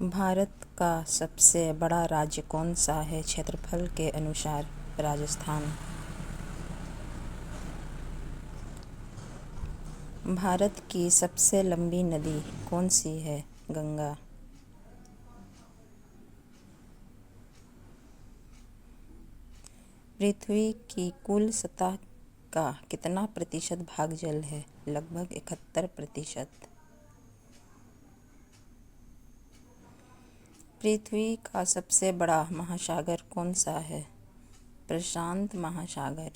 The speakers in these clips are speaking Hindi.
भारत का सबसे बड़ा राज्य कौन सा है क्षेत्रफल के अनुसार? राजस्थान। भारत की सबसे लंबी नदी कौन सी है? गंगा। पृथ्वी की कुल सतह का कितना प्रतिशत भाग जल है? लगभग 71%। पृथ्वी का सबसे बड़ा महासागर कौन सा है? प्रशांत महासागर।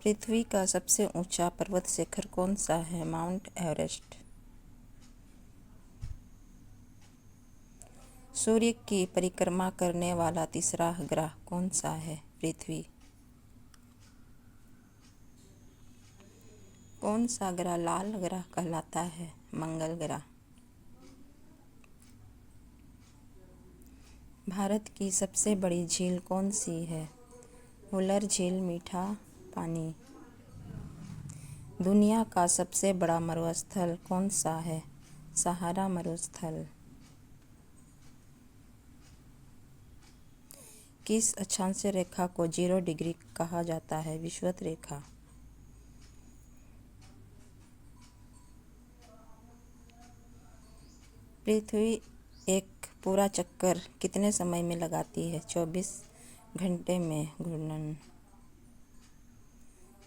पृथ्वी का सबसे ऊंचा पर्वत शिखर कौन सा है? Mount Everest. सूर्य की परिक्रमा करने वाला तीसरा ग्रह कौन सा है? पृथ्वी। कौन सा ग्रह लाल ग्रह कहलाता है? मंगल ग्रह। भारत की सबसे बड़ी झील कौन सी है? वुलर झील। मीठा पानी। दुनिया का सबसे बड़ा मरुस्थल कौन सा है? सहारा मरुस्थल। किस अक्षांश रेखा को 0 डिग्री कहा जाता है? विषुवत रेखा। पृथ्वी एक पूरा चक्कर कितने समय में लगाती है? 24 घंटे में घूर्णन।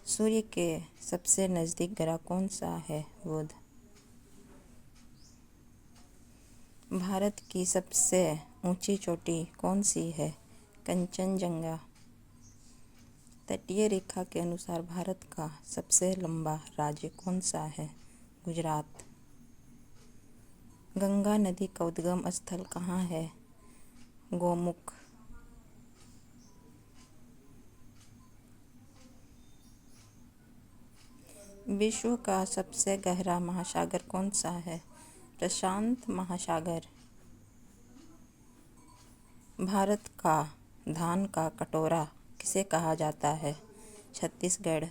सूर्य के सबसे नज़दीक ग्रह कौन सा है? बुध। भारत की सबसे ऊंची चोटी कौन सी है? कंचनजंगा। तटीय रेखा के अनुसार भारत का सबसे लंबा राज्य कौन सा है? गुजरात। गंगा नदी का उद्गम स्थल कहाँ है? गोमुख। विश्व का सबसे गहरा महासागर कौन सा है? प्रशांत महासागर। भारत का धान का कटोरा किसे कहा जाता है? छत्तीसगढ़।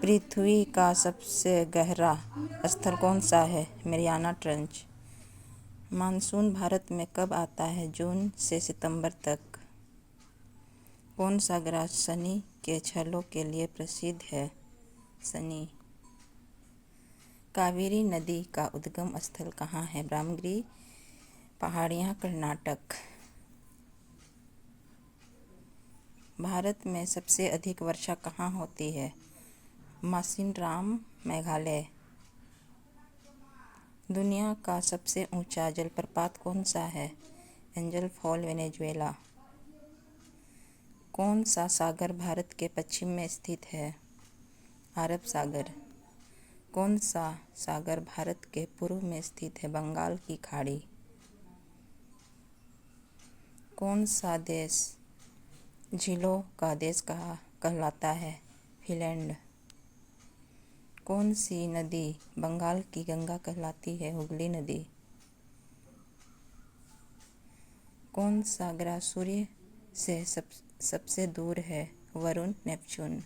पृथ्वी का सबसे गहरा स्थल कौन सा है? Mariana trench. मानसून भारत में कब आता है? जून से सितंबर तक। कौन सा ग्रह शनि के छल्लों के लिए प्रसिद्ध है? शनि। कावेरी नदी का उद्गम स्थल कहाँ है? ब्रह्मगिरी पहाड़ियाँ, कर्नाटक। भारत में सबसे अधिक वर्षा कहाँ होती है? मासिनराम, मेघालय। दुनिया का सबसे ऊंचा जलप्रपात कौन सा है? Angel fall, Venezuela. कौन सा सागर भारत के पश्चिम में स्थित है? अरब सागर। कौन सा सागर भारत के पूर्व में स्थित है? बंगाल की खाड़ी। कौन सा देश झीलों का देश कहलाता है? फिनलैंड। कौन सी नदी बंगाल की गंगा कहलाती है? हुगली नदी। कौन सा ग्रह सूर्य से सबसे दूर है? वरुण, नेपच्यून।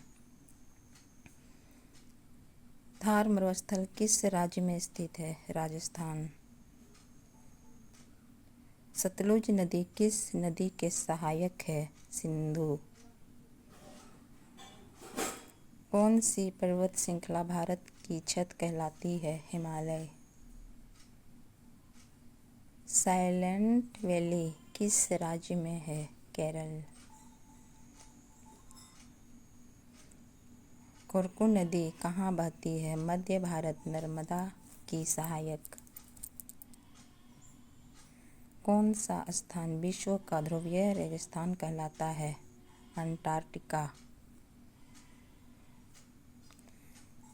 थार मरुस्थल किस राज्य में स्थित है? राजस्थान। सतलुज नदी किस नदी के सहायक है? सिंधु। कौन सी पर्वत श्रृंखला भारत की छत कहलाती है? हिमालय। साइलेंट वैली किस राज्य में है? केरल। कोरकू नदी कहाँ बहती है? मध्य भारत, नर्मदा की सहायक। कौन सा स्थान विश्व का ध्रुवीय रेगिस्तान कहलाता है? अंटार्कटिका।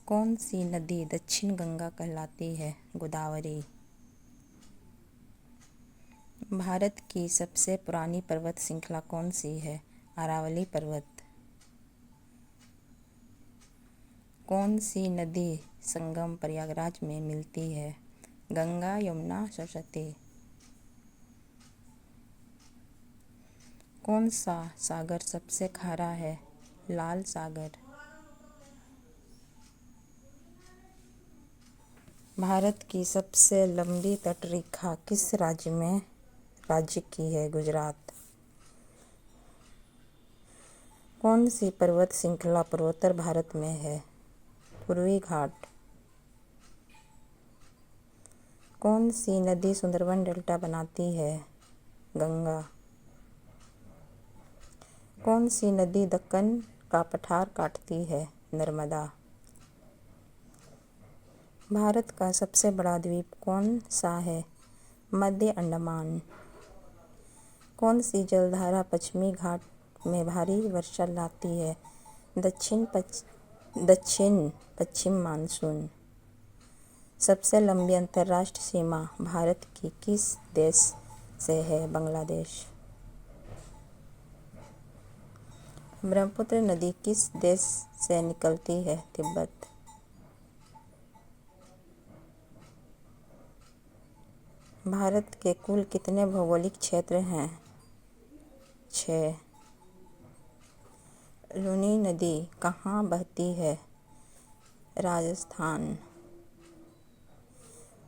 कौन सी नदी दक्षिण गंगा कहलाती है? गोदावरी। भारत की सबसे पुरानी पर्वत श्रृंखला कौन सी है? अरावली पर्वत। कौन सी नदी संगम प्रयागराज में मिलती है? गंगा, यमुना, सरस्वती। कौन सा सागर सबसे खारा है? लाल सागर। भारत की सबसे लंबी तटरेखा किस राज्य की है? गुजरात। कौन सी पर्वत श्रृंखला पूर्वोत्तर भारत में है? पूर्वी घाट। कौन सी नदी सुंदरबन डेल्टा बनाती है? गंगा। कौन सी नदी दक्कन का पठार काटती है? नर्मदा। भारत का सबसे बड़ा द्वीप कौन सा है? मध्य अंडमान। कौन सी जलधारा पश्चिमी घाट में भारी वर्षा लाती है? दक्षिण पश्चिम मानसून। सबसे लंबी अंतर्राष्ट्रीय सीमा भारत की किस देश से है? बांग्लादेश। ब्रह्मपुत्र नदी किस देश से निकलती है? तिब्बत। भारत के कुल कितने भौगोलिक क्षेत्र हैं? 6। लूनी नदी कहाँ बहती है? राजस्थान।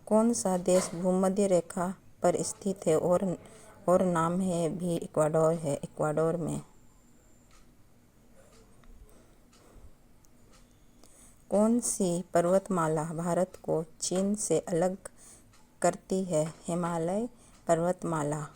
कौन सा देश भूमध्य रेखा पर स्थित है और नाम है भी इक्वाडोर में? कौन सी पर्वतमाला भारत को चीन से अलग करती है? हिमालय पर्वतमाला।